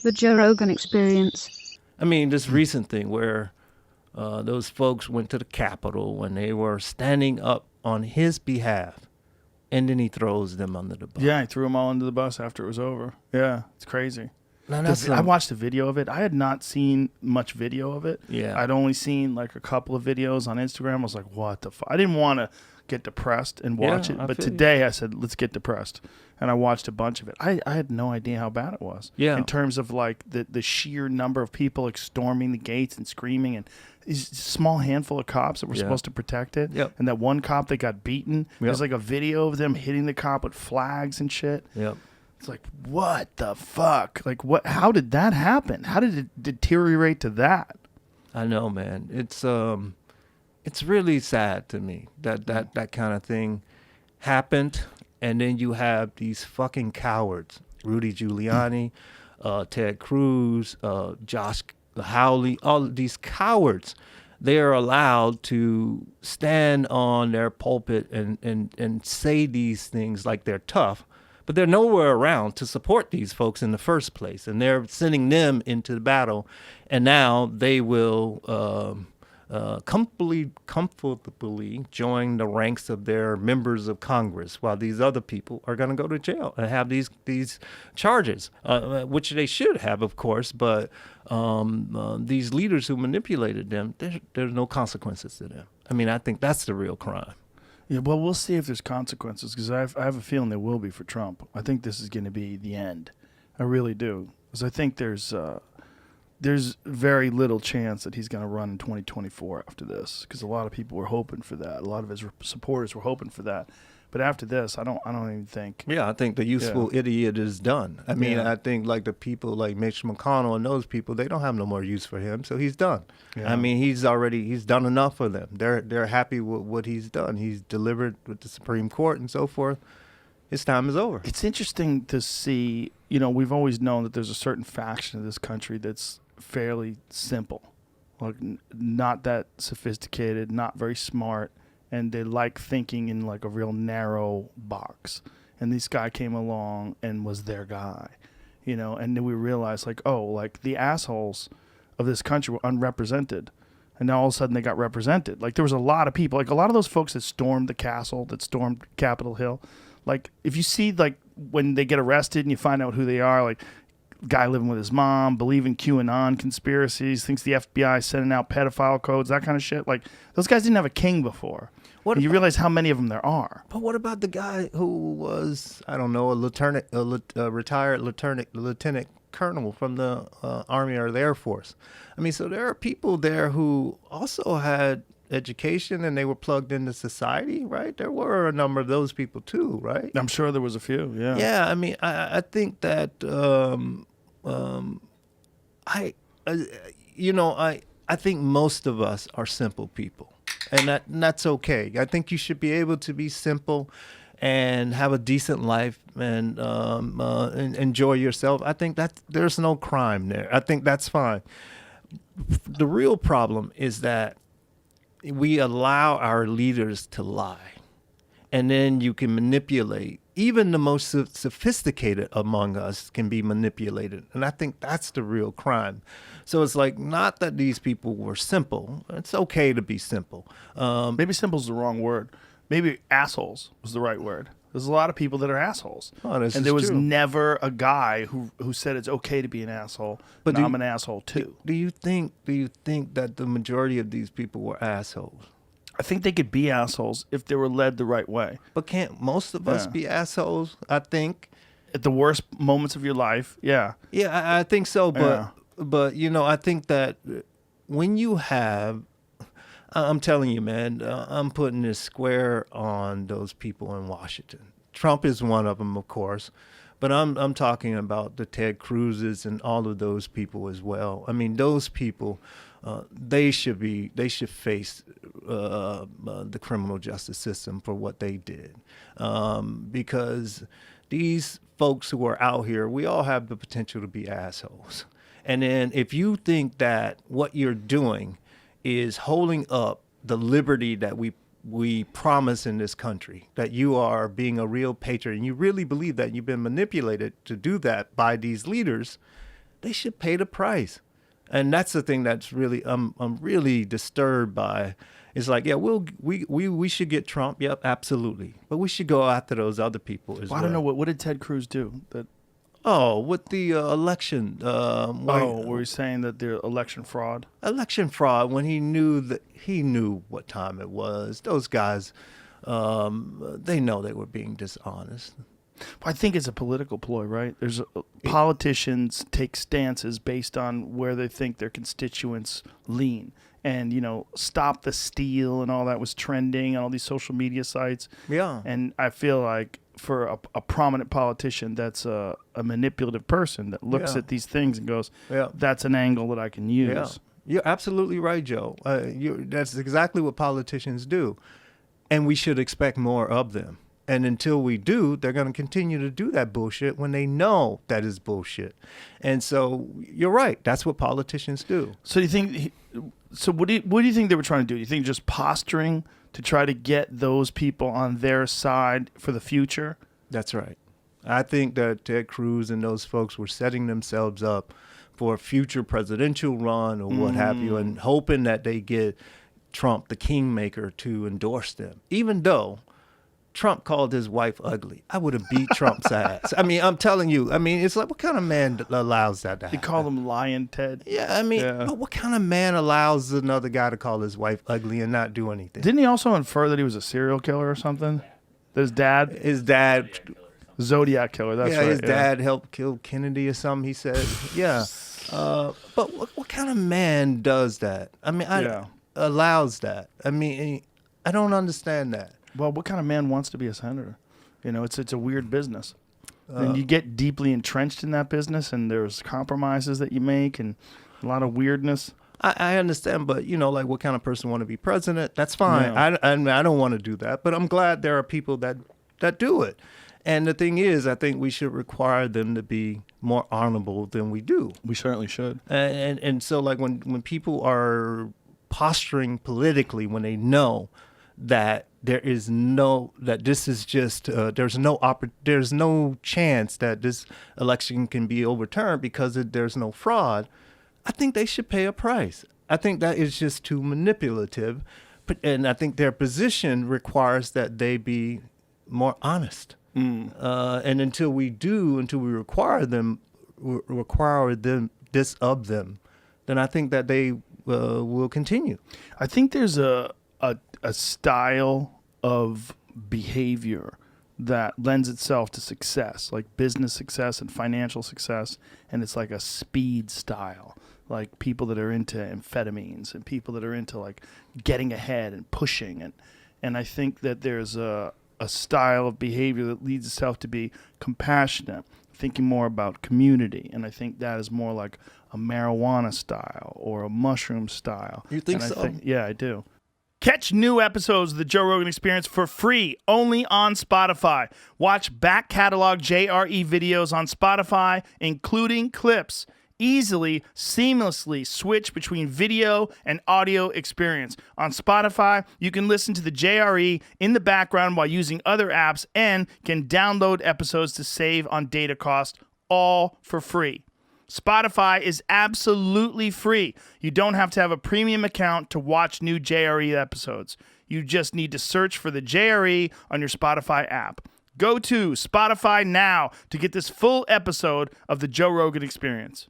The Joe Rogan Experience. I mean, this recent thing where those folks went to the Capitol when they were standing up on his behalf, and then he throws them under the bus. Yeah, he threw them all under the bus after it was over. Yeah, it's crazy. Now that's I watched a video of it. I had not seen much video of it. Yeah. I'd only seen like a couple of videos on Instagram. I was like, what the fuck? I didn't want to get depressed and watch it. But today I said, let's get depressed. And I watched a bunch of it. I had no idea how bad it was. Yeah. In terms of like the sheer number of people like storming the gates and screaming, and these small handful of cops that were supposed to protect it. Yep. And that one cop that got beaten. There's like a video of them hitting the cop with flags and shit. Yep. It's like, what the fuck? Like, what? How did that happen? How did it deteriorate to that? I know, man. It's really sad to me that kind of thing happened, and then you have these fucking cowards, Rudy Giuliani, Ted Cruz, Josh Hawley, all of these cowards. They are allowed to stand on their pulpit and say these things like they're tough, but they're nowhere around to support these folks in the first place. And they're sending them into the battle. And now they will comfortably join the ranks of their members of Congress, while these other people are going to go to jail and have these charges, which they should have, of course. But these leaders who manipulated them, there's no consequences to them. I mean, I think that's the real crime. Yeah, well, we'll see if there's consequences, because I have a feeling there will be for Trump. I think this is going to be the end. I really do, because I think there's very little chance that he's going to run in 2024 after this, because a lot of people were hoping for that. A lot of his supporters were hoping for that. But after this, I don't even think. Yeah, I think the useful idiot is done. I mean, I think like the people like Mitch McConnell and those people, they don't have no more use for him, so he's done. Yeah. I mean, he's done enough for them. They're happy with what he's done. He's delivered with the Supreme Court and so forth. His time is over. It's interesting to see, we've always known that there's a certain faction of this country that's fairly simple, like not that sophisticated, not very smart, and they like thinking in like a real narrow box. And this guy came along and was their guy, and then we realized like, oh, like the assholes of this country were unrepresented, and now all of a sudden they got represented. Like there was a lot of people, like a lot of those folks that stormed the castle, that stormed Capitol Hill. Like if you see like when they get arrested and you find out who they are, like guy living with his mom, believing QAnon conspiracies, thinks the FBI is sending out pedophile codes, that kind of shit. Like those guys didn't have a king before. You realize how many of them there are. But what about the guy who was, I don't know, a retired lieutenant colonel from the Army or the Air Force? I mean, so there are people there who also had education and they were plugged into society, right? There were a number of those people too, right? I'm sure there was a few, yeah. Yeah, I mean, I think that, I think most of us are simple people. And that's okay. I think you should be able to be simple and have a decent life and enjoy yourself. I think that there's no crime there. I think that's fine. The real problem is that we allow our leaders to lie, and then you can manipulate. Even the most sophisticated among us can be manipulated. And I think that's the real crime. So it's like, not that these people were simple. It's okay to be simple. Maybe simple's the wrong word. Maybe assholes was the right word. There's a lot of people that are assholes. Oh, and there was never a guy who said it's okay to be an asshole, but I'm an asshole too. Do you think that the majority of these people were assholes? I think they could be assholes if they were led the right way. But can't most of us be assholes, I think? At the worst moments of your life, yeah. Yeah, I think so. But I think that when you have, I'm telling you, man, I'm putting this square on those people in Washington. Trump is one of them, of course. But I'm talking about the Ted Cruzes and all of those people as well. I mean, those people, they should face the criminal justice system for what they did, because these folks who are out here, we all have the potential to be assholes. And then if you think that what you're doing is holding up the liberty that we promise in this country, that you are being a real patriot, and you really believe that you've been manipulated to do that by these leaders, they should pay the price. And that's the thing that's really I'm really disturbed by. It's like, yeah, we should get Trump. Yep, absolutely. But we should go after those other people as well. I don't know what did Ted Cruz do? With the election. Were you saying that the election fraud? Election fraud, when he knew what time it was. Those guys, they know they were being dishonest. I think it's a political ploy, right? Politicians take stances based on where they think their constituents lean. And, Stop the Steal and all that was trending on all these social media sites. Yeah. And I feel like for a prominent politician that's a manipulative person that looks at these things and goes, that's an angle that I can use. Yeah. You're absolutely right, Joe. That's exactly what politicians do. And we should expect more of them. And until we do, they're going to continue to do that bullshit when they know that is bullshit. And so you're right. That's what politicians do. So do you think? So what do you think they were trying to do? Do you think just posturing to try to get those people on their side for the future? That's right. I think that Ted Cruz and those folks were setting themselves up for a future presidential run or what have you, and hoping that they get Trump, the kingmaker, to endorse them, even though Trump called his wife ugly. I would have beat Trump's ass. I mean, I'm telling you. I mean, it's like, what kind of man allows that to happen? They call him Lion Ted. Yeah, I mean, but what kind of man allows another guy to call his wife ugly and not do anything? Didn't he also infer that he was a serial killer or something? That his dad, Zodiac killer. That's right. His dad helped kill Kennedy or something. He said, yeah. But what kind of man does that? I mean, allows that. I mean, I don't understand that. Well, what kind of man wants to be a senator? It's a weird business. And you get deeply entrenched in that business, and there's compromises that you make and a lot of weirdness. I understand, but, like what kind of person want to be president? That's fine. Yeah. I don't want to do that, but I'm glad there are people that do it. And the thing is, I think we should require them to be more honorable than we do. We certainly should. And so, like, when people are posturing politically, when they know that there's no chance that this election can be overturned because there's no fraud, I think they should pay a price. I think that is just too manipulative, and I think their position requires that they be more honest. And until we require this of them, then I think that they will continue. I think there's a style of behavior that lends itself to success, like business success and financial success, and it's like a speed style, like people that are into amphetamines and people that are into like getting ahead and pushing, and I think that there's a style of behavior that leads itself to be compassionate, thinking more about community, and I think that is more like a marijuana style or a mushroom style. You think so? Yeah, I do. Catch new episodes of The Joe Rogan Experience for free only on Spotify. Watch back catalog JRE videos on Spotify, including clips. Easily, seamlessly switch between video and audio experience. On Spotify, you can listen to the JRE in the background while using other apps and can download episodes to save on data cost, all for free. Spotify is absolutely free. You don't have to have a premium account to watch new JRE episodes. You just need to search for the JRE on your Spotify app. Go to Spotify now to get this full episode of The Joe Rogan Experience.